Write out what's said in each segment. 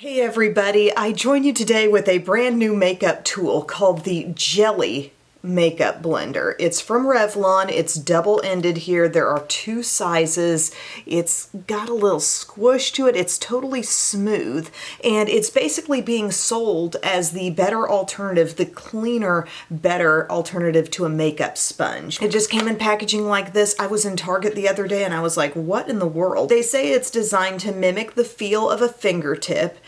Hey everybody, I join you today with a brand new makeup tool called the Jelly Makeup Blender. It's from Revlon. It's double-ended here. There are two sizes. It's got a little squish to it. It's totally smooth, and it's basically being sold as the better alternative, the cleaner, better alternative to a makeup sponge. It just came in packaging like this. I was in Target the other day and I was like, what in the world? They say it's designed to mimic the feel of a fingertip.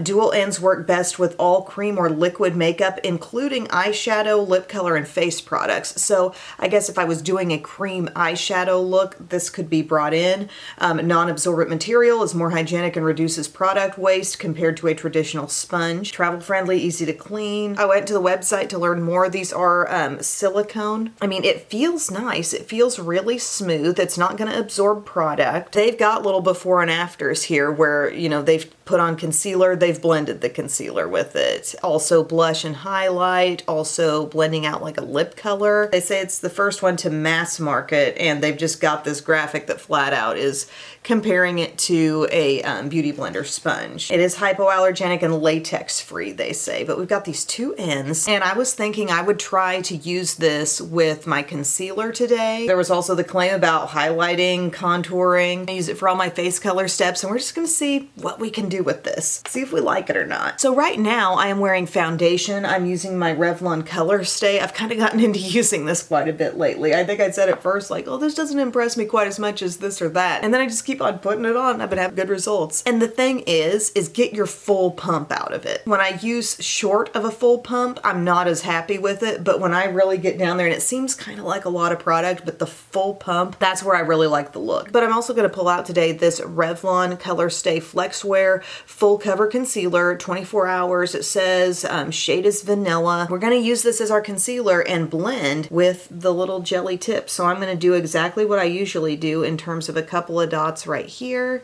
Dual ends work best with all cream or liquid makeup, including eyeshadow, lip color, and face products. So I guess if I was doing a cream eyeshadow look, this could be brought in. Non-absorbent material is more hygienic and reduces product waste compared to a traditional sponge. Travel friendly, easy to clean. I went to the website to learn more. These are silicone. I mean, it feels nice. It feels really smooth. It's not going to absorb product. They've got little before and afters here where, you know, they've put on concealer, they've blended the concealer with it. Also blush and highlight, also blending out like a lip color. They say it's the first one to mass market, and they've just got this graphic that flat out is comparing it to a beauty blender sponge. It is hypoallergenic and latex free, they say, but we've got these two ends, and I was thinking I would try to use this with my concealer today. There was also the claim about highlighting, contouring. I use it for all my face color steps, and we're just gonna see what we can do with this. See if we like it or not. So right now I am wearing foundation. I'm using my Revlon Color Stay. I've kind of gotten into using this quite a bit lately. I think I said at first like, oh, this doesn't impress me quite as much as this or that. And then I just keep on putting it on. I've been having good results. And the thing is get your full pump out of it. When I use short of a full pump, I'm not as happy with it. But when I really get down there, and it seems kind of like a lot of product, but the full pump, that's where I really like the look. But I'm also going to pull out today this Revlon Color Stay Flex Wear Full Cover Concealer, 24 hours. It says shade is vanilla. We're going to use this as our concealer and blend with the little jelly tip. So I'm going to do exactly what I usually do in terms of a couple of dots right here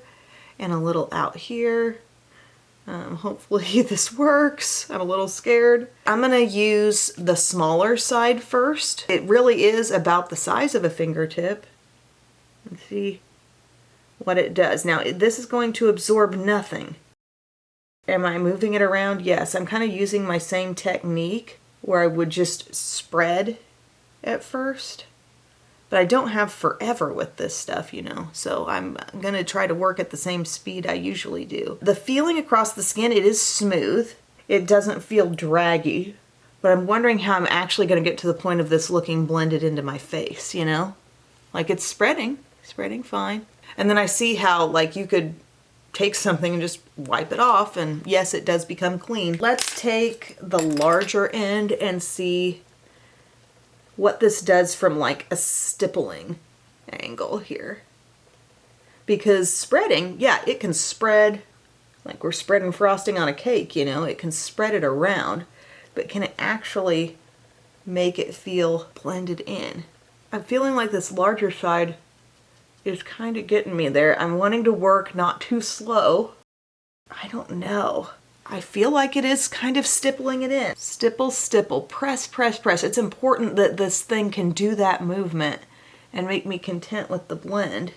and a little out here. Hopefully this works. I'm a little scared. I'm going to use the smaller side first. It really is about the size of a fingertip. Let's see what it does. Now this is going to absorb nothing. Am I moving it around? Yes, I'm kind of using my same technique where I would just spread at first. But I don't have forever with this stuff, you know, so I'm going to try to work at the same speed I usually do. The feeling across the skin, it is smooth. It doesn't feel draggy, but I'm wondering how I'm actually going to get to the point of this looking blended into my face, you know? Like it's spreading fine. And then I see how like you could take something and just wipe it off, and yes, it does become clean. Let's take the larger end and see what this does from like a stippling angle here. Because spreading, yeah, it can spread like we're spreading frosting on a cake, you know, it can spread it around, but can it actually make it feel blended in? I'm feeling like this larger side is kind of getting me there. I'm wanting to work not too slow. I don't know. I feel like it is kind of stippling it in. Stipple, stipple, press, press, press. It's important that this thing can do that movement and make me content with the blend.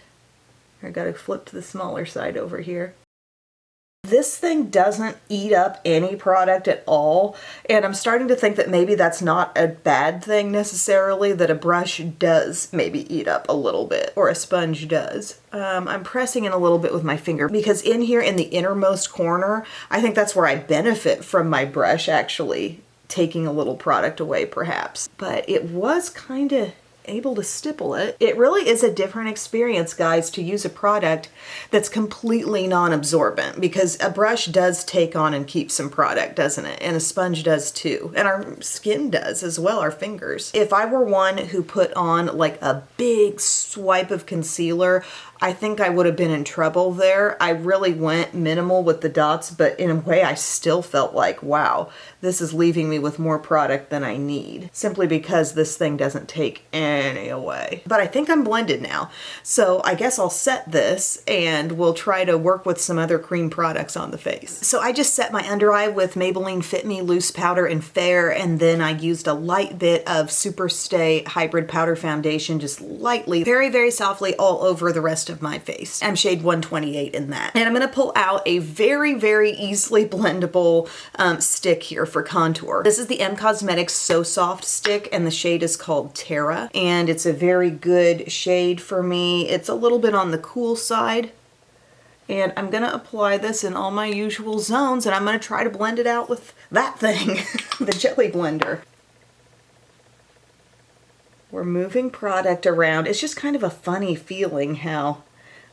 I gotta flip to the smaller side over here. This thing doesn't eat up any product at all, and I'm starting to think that maybe that's not a bad thing necessarily, that a brush does maybe eat up a little bit, or a sponge does. I'm pressing in a little bit with my finger because in here in the innermost corner, I think that's where I benefit from my brush actually taking a little product away perhaps. But it was kind of able to stipple it. It really is a different experience, guys, to use a product that's completely non-absorbent, because a brush does take on and keep some product, doesn't it? And a sponge does too. And our skin does as well, our fingers. If I were one who put on like a big swipe of concealer, I think I would have been in trouble there. I really went minimal with the dots, but in a way I still felt like, wow, this is leaving me with more product than I need, simply because this thing doesn't take any away. But I think I'm blended now. So I guess I'll set this and we'll try to work with some other cream products on the face. So I just set my under eye with Maybelline Fit Me Loose Powder in Fair, and then I used a light bit of Superstay Hybrid Powder Foundation, just lightly, very, very softly all over the rest rest of my face. I'm shade 128 in that. And I'm gonna pull out a very, very easily blendable stick here for contour. This is the M Cosmetics So Soft stick, and the shade is called Terra. And it's a very good shade for me. It's a little bit on the cool side. And I'm gonna apply this in all my usual zones, and I'm gonna try to blend it out with that thing, the jelly blender. We're moving product around. It's just kind of a funny feeling how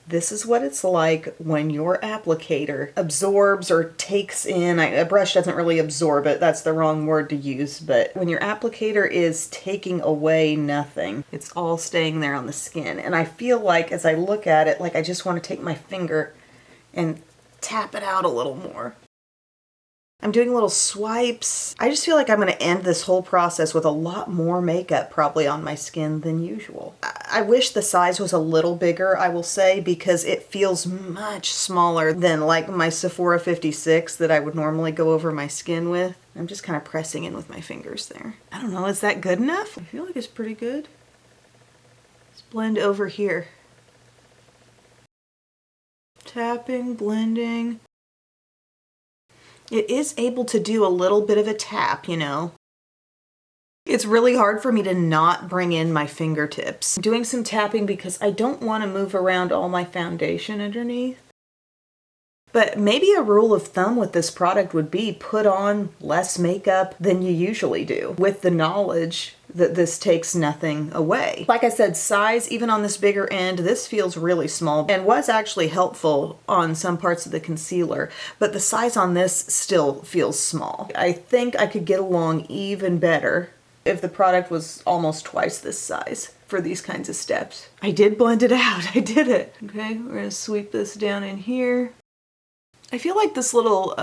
this is what it's like when your applicator absorbs or takes in, a brush doesn't really absorb it, that's the wrong word to use, but when your applicator is taking away nothing, it's all staying there on the skin. And I feel like as I look at it, like I just want to take my finger and tap it out a little more. I'm doing little swipes. I just feel like I'm going to end this whole process with a lot more makeup probably on my skin than usual. I wish the size was a little bigger, I will say, because it feels much smaller than like my Sephora 56 that I would normally go over my skin with. I'm just kind of pressing in with my fingers there. I don't know, is that good enough? I feel like it's pretty good. Let's blend over here. Tapping, blending. It is able to do a little bit of a tap, you know. It's really hard for me to not bring in my fingertips. I'm doing some tapping because I don't want to move around all my foundation underneath. But maybe a rule of thumb with this product would be put on less makeup than you usually do, with the knowledge that this takes nothing away. Like I said, size, even on this bigger end, this feels really small and was actually helpful on some parts of the concealer, but the size on this still feels small. I think I could get along even better if the product was almost twice this size for these kinds of steps. I did blend it out, I did it. Okay, we're gonna sweep this down in here. I feel like this little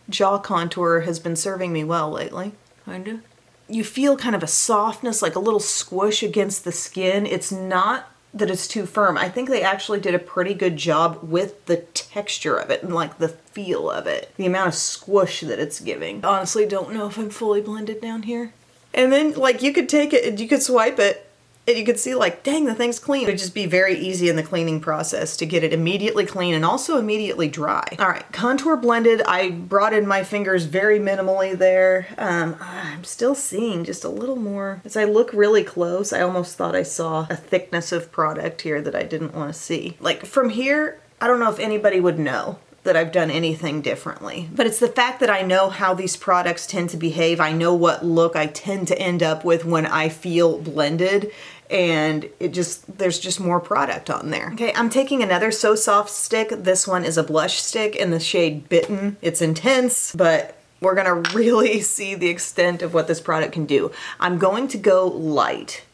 jaw contour has been serving me well lately, kinda. You feel kind of a softness, like a little squish against the skin. It's not that it's too firm. I think they actually did a pretty good job with the texture of it and like the feel of it. The amount of squish that it's giving. Honestly, don't know if I'm fully blended down here. And then like you could take it and you could swipe it and you could see like, dang, the thing's clean. It would just be very easy in the cleaning process to get it immediately clean and also immediately dry. All right, contour blended. I brought in my fingers very minimally there. I'm still seeing just a little more. As I look really close, I almost thought I saw a thickness of product here that I didn't want to see. Like from here, I don't know if anybody would know that I've done anything differently. But it's the fact that I know how these products tend to behave. I know what look I tend to end up with when I feel blended, and there's just more product on there. Okay, I'm taking another So Soft stick. This one is a blush stick in the shade Bitten. It's intense, but we're gonna really see the extent of what this product can do. I'm going to go light,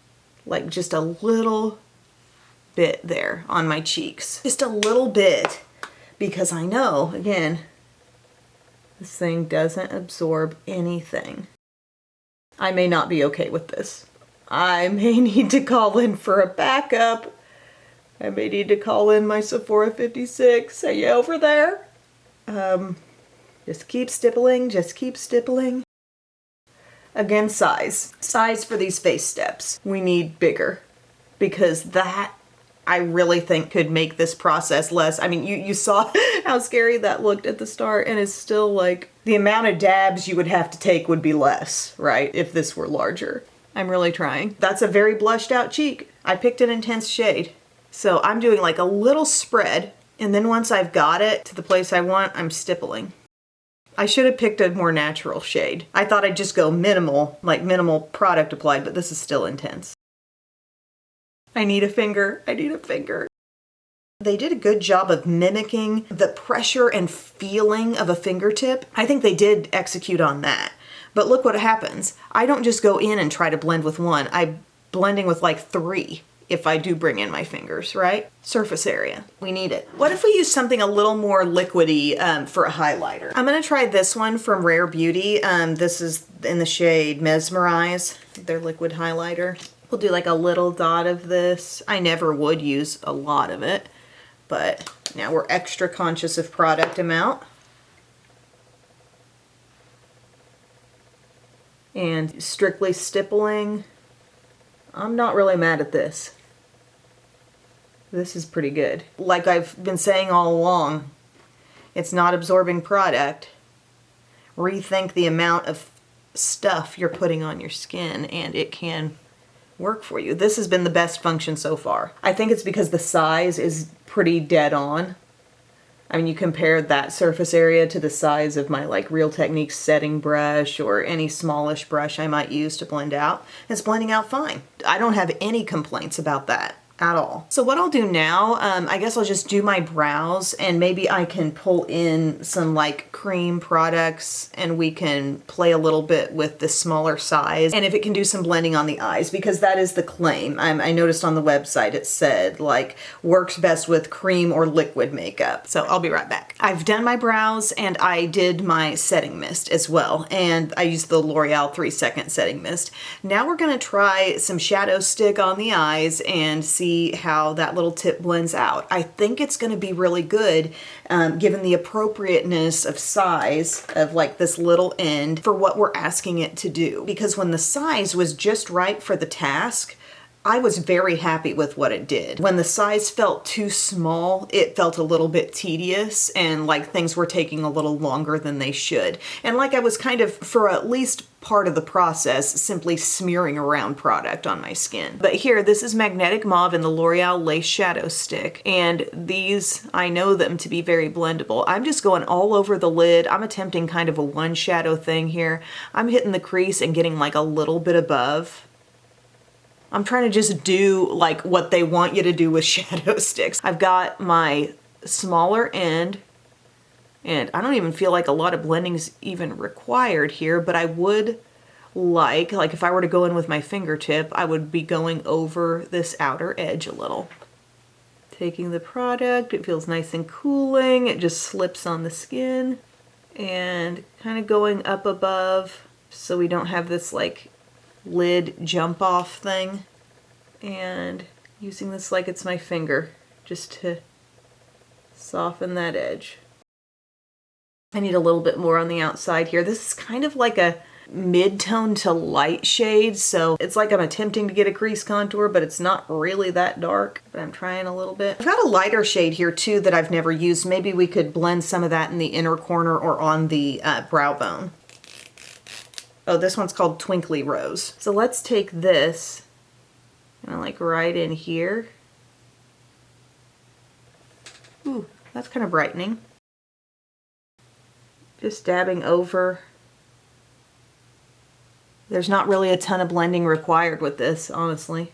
like just a little bit there on my cheeks. Just a little bit. Because I know, again, this thing doesn't absorb anything. I may not be okay with this. I may need to call in for a backup. I may need to call in my Sephora 56. Are you over there? Just keep stippling, just keep stippling. Again, size. Size for these face steps. We need bigger because that I really think could make this process less. I mean, you saw how scary that looked at the start, and it's still like the amount of dabs you would have to take would be less, right? If this were larger. I'm really trying. That's a very blushed out cheek. I picked an intense shade. So I'm doing like a little spread, and then once I've got it to the place I want, I'm stippling. I should have picked a more natural shade. I thought I'd just go minimal, like minimal product applied, but this is still intense. I need a finger. I need a finger. They did a good job of mimicking the pressure and feeling of a fingertip. I think they did execute on that. But look what happens. I don't just go in and try to blend with one. I'm blending with like 3 if I do bring in my fingers, right? Surface area. We need it. What if we use something a little more liquidy for a highlighter? I'm gonna try this one from Rare Beauty. This is in the shade Mesmerize, their liquid highlighter. We'll do like a little dot of this. I never would use a lot of it, but now we're extra conscious of product amount. And strictly stippling. I'm not really mad at this. This is pretty good. Like I've been saying all along, it's not absorbing product. Rethink the amount of stuff you're putting on your skin and it can work for you. This has been the best function so far. I think it's because the size is pretty dead on. I mean, you compare that surface area to the size of my like Real Techniques setting brush or any smallish brush I might use to blend out. It's blending out fine. I don't have any complaints about that at all. So what I'll do now, I guess I'll just do my brows and maybe I can pull in some like cream products and we can play a little bit with the smaller size and if it can do some blending on the eyes, because that is the claim. I noticed on the website it said like works best with cream or liquid makeup. So I'll be right back. I've done my brows and I did my setting mist as well, and I used the L'Oreal 3-second setting mist. Now we're gonna try some shadow stick on the eyes and see how that little tip blends out. I think it's going to be really good given the appropriateness of size of like this little end for what we're asking it to do. Because when the size was just right for the task, I was very happy with what it did. When the size felt too small, it felt a little bit tedious and like things were taking a little longer than they should. And like I was kind of, for at least part of the process, simply smearing around product on my skin. But here, this is Magnetic Mauve in the L'Oreal Lace Shadow Stick. And these, I know them to be very blendable. I'm just going all over the lid. I'm attempting kind of a one shadow thing here. I'm hitting the crease and getting like a little bit above. I'm trying to just do like what they want you to do with shadow sticks. I've got my smaller end, and I don't even feel like a lot of blending is even required here, but I would like if I were to go in with my fingertip, I would be going over this outer edge a little. Taking the product, it feels nice and cooling, it just slips on the skin, and kind of going up above so we don't have this like lid jump off thing, and using this like it's my finger just to soften that edge. I need a little bit more on the outside here. This is kind of like a mid-tone to light shade, so it's like I'm attempting to get a crease contour, but it's not really that dark, but I'm trying a little bit. I've got a lighter shade here too that I've never used. Maybe we could blend some of that in the inner corner or on the brow bone. Oh, this one's called Twinkly Rose. So let's take this and like right in here. Ooh, that's kind of brightening. Just dabbing over. There's not really a ton of blending required with this, honestly.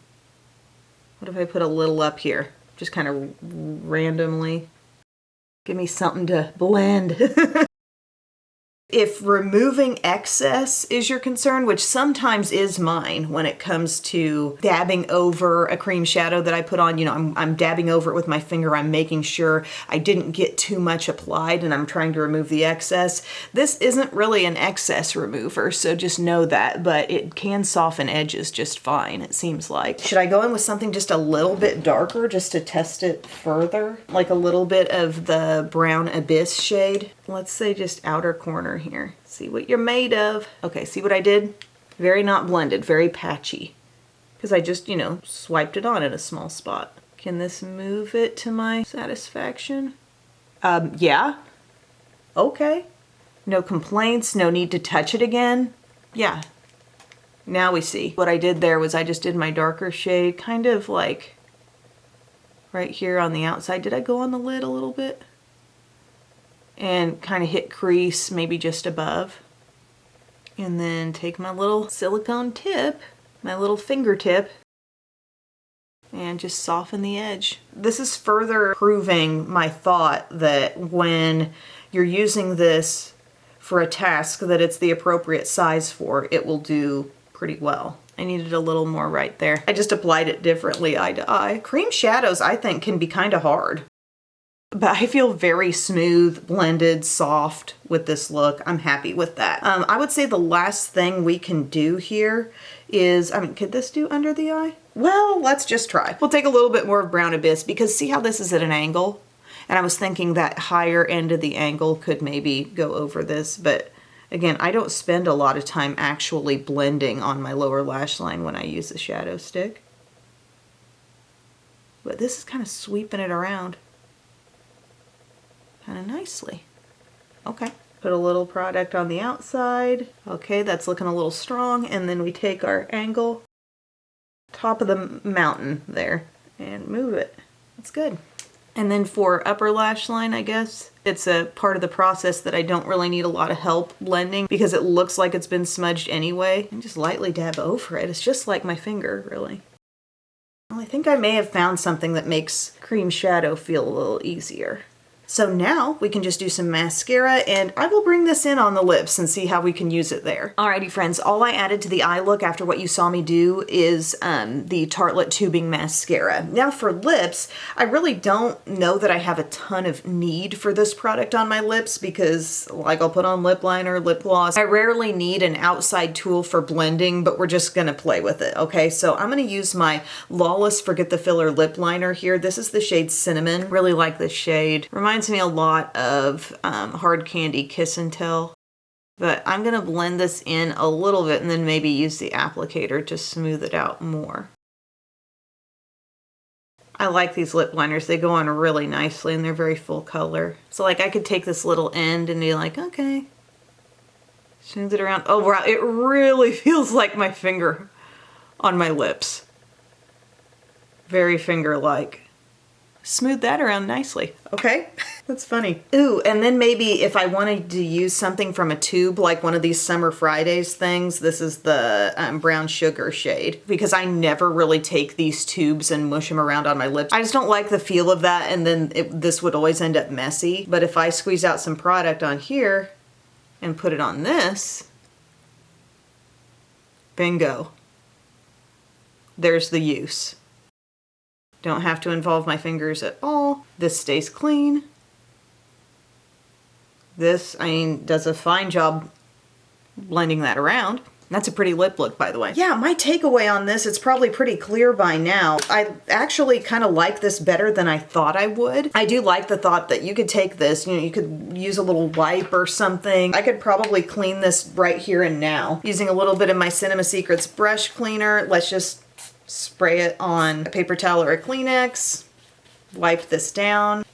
What if I put a little up here? Just kind of randomly. Give me something to blend. If removing excess is your concern, which sometimes is mine when it comes to dabbing over a cream shadow that I put on, you know, I'm dabbing over it with my finger. I'm making sure I didn't get too much applied and I'm trying to remove the excess. This isn't really an excess remover, so just know that, but it can soften edges just fine, it seems like. Should I go in with something just a little bit darker just to test it further? Like a little bit of the Brown Abyss shade? Let's say just outer corner here. See what you're made of. Okay, see what I did? Very not blended, very patchy. Because I just, you know, swiped it on in a small spot. Can this move it to my satisfaction? Yeah. Okay. No complaints, no need to touch it again. Yeah. Now we see. What I did there was I just did my darker shade, kind of like right here on the outside. Did I go on the lid a little bit? And kind of hit crease, maybe just above. And then take my little silicone tip, my little fingertip, and just soften the edge. This is further proving my thought that when you're using this for a task that it's the appropriate size for, it will do pretty well. I needed a little more right there. I just applied it differently eye to eye. Cream shadows, I think, can be kind of hard. But I feel very smooth, blended, soft with this look. I'm happy with that. I would say the last thing we can do here is, I mean, could this do under the eye? Well, let's just try. We'll take a little bit more of Brown Abyss because see how this is at an angle? And I was thinking that higher end of the angle could maybe go over this, but again, I don't spend a lot of time actually blending on my lower lash line when I use the shadow stick. but this is kind of sweeping it around kind of nicely. Okay. Put a little product on the outside. Okay, that's looking a little strong. And then we take our angle, top of the mountain there, and move it. That's good. And then for upper lash line, I guess, it's a part of the process that I don't really need a lot of help blending because it looks like it's been smudged anyway. And just lightly dab over it. It's just like my finger, really. Well, I think I may have found something that makes cream shadow feel a little easier. So now we can just do some mascara, and I will bring this in on the lips and see how we can use it there. Alrighty friends, all I added to the eye look after what you saw me do is the Tartelette tubing mascara. Now for lips, I really don't know that I have a ton of need for this product on my lips because like I'll put on lip liner, lip gloss. I rarely need an outside tool for blending, but we're just gonna play with it, okay? So I'm gonna use my Lawless Forget the Filler lip liner here. This is the shade Cinnamon. Really like this shade. Reminds me a lot of Hard Candy Kiss and Tell, but I'm gonna blend this in a little bit and then maybe use the applicator to smooth it out more. I like these lip liners. They go on really nicely and they're very full color. So like I could take this little end and be like, okay, smooth it around. Oh wow, it really feels like my finger on my lips. Very finger-like. Smooth that around nicely. Okay, that's funny. Ooh, and then maybe if I wanted to use something from a tube, like one of these Summer Fridays things, this is the Brown Sugar shade, because I never really take these tubes and mush them around on my lips. I just don't like the feel of that, and then this would always end up messy. But if I squeeze out some product on here and put it on this, bingo. There's the use. Don't have to involve my fingers at all. This stays clean. This, I mean, does a fine job blending that around. That's a pretty lip look, by the way. Yeah, my takeaway on this, it's probably pretty clear by now. I actually kind of like this better than I thought I would. I do like the thought that you could take this, you know, you could use a little wipe or something. I could probably clean this right here and now using a little bit of my Cinema Secrets brush cleaner. Let's just spray it on a paper towel or a Kleenex, wipe this down,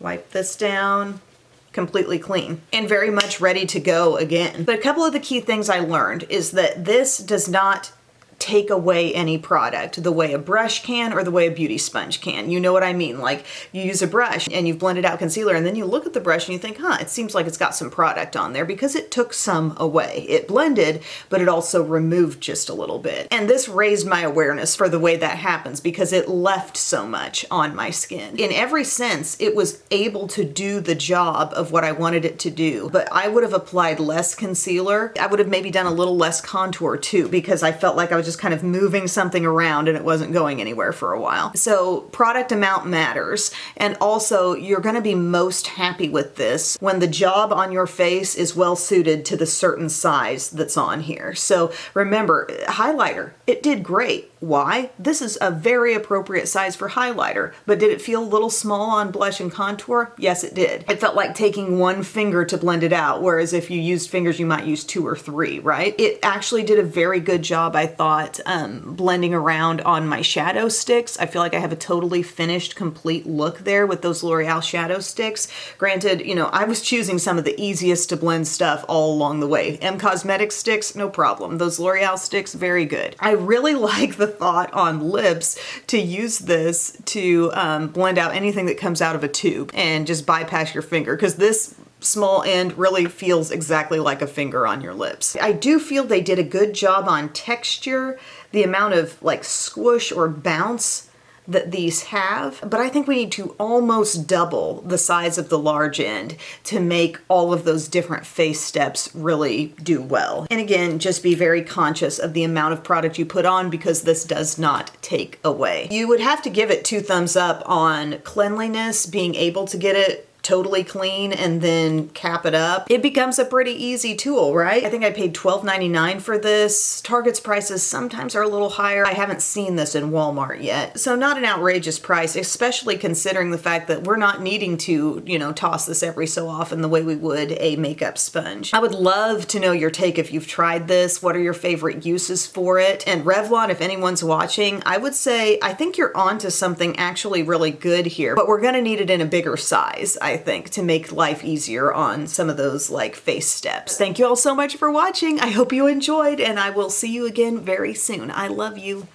completely clean and very much ready to go again. But a couple of the key things I learned is that this does not take away any product the way a brush can or the way a beauty sponge can. You know what I mean? Like you use a brush and you've blended out concealer and then you look at the brush and you think, huh, it seems like it's got some product on there because it took some away. It blended, but it also removed just a little bit. And this raised my awareness for the way that happens because it left so much on my skin. In every sense, it was able to do the job of what I wanted it to do, but I would have applied less concealer. I would have maybe done a little less contour too because I felt like I was just kind of moving something around and it wasn't going anywhere for a while. So product amount matters. And also you're going to be most happy with this when the job on your face is well suited to the certain size that's on here. So remember, highlighter, it did great. Why? This is a very appropriate size for highlighter, but did it feel a little small on blush and contour? Yes, it did. It felt like taking one finger to blend it out, whereas if you used fingers, you might use 2 or 3, right? It actually did a very good job, I thought, blending around on my shadow sticks. I feel like I have a totally finished, complete look there with those L'Oreal shadow sticks. Granted, you know, I was choosing some of the easiest to blend stuff all along the way. Cosmetics sticks, no problem. Those L'Oreal sticks, very good. I really like the thought on lips to use this to blend out anything that comes out of a tube and just bypass your finger, because this small end really feels exactly like a finger on your lips. I do feel they did a good job on texture, the amount of like squish or bounce that these have, but I think we need to almost double the size of the large end to make all of those different face steps really do well. And again, just be very conscious of the amount of product you put on because this does not take away. You would have to give it 2 thumbs up on cleanliness, being able to get it totally clean and then cap it up, it becomes a pretty easy tool, right? I think I paid $12.99 for this. Target's prices sometimes are a little higher. I haven't seen this in Walmart yet. So not an outrageous price, especially considering the fact that we're not needing to, you know, toss this every so often the way we would a makeup sponge. I would love to know your take if you've tried this. What are your favorite uses for it? And Revlon, if anyone's watching, I would say I think you're onto something actually really good here, but we're gonna need it in a bigger size, I think, to make life easier on some of those like face steps. Thank you all so much for watching. I hope you enjoyed, and I will see you again very soon. I love you.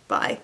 Bye.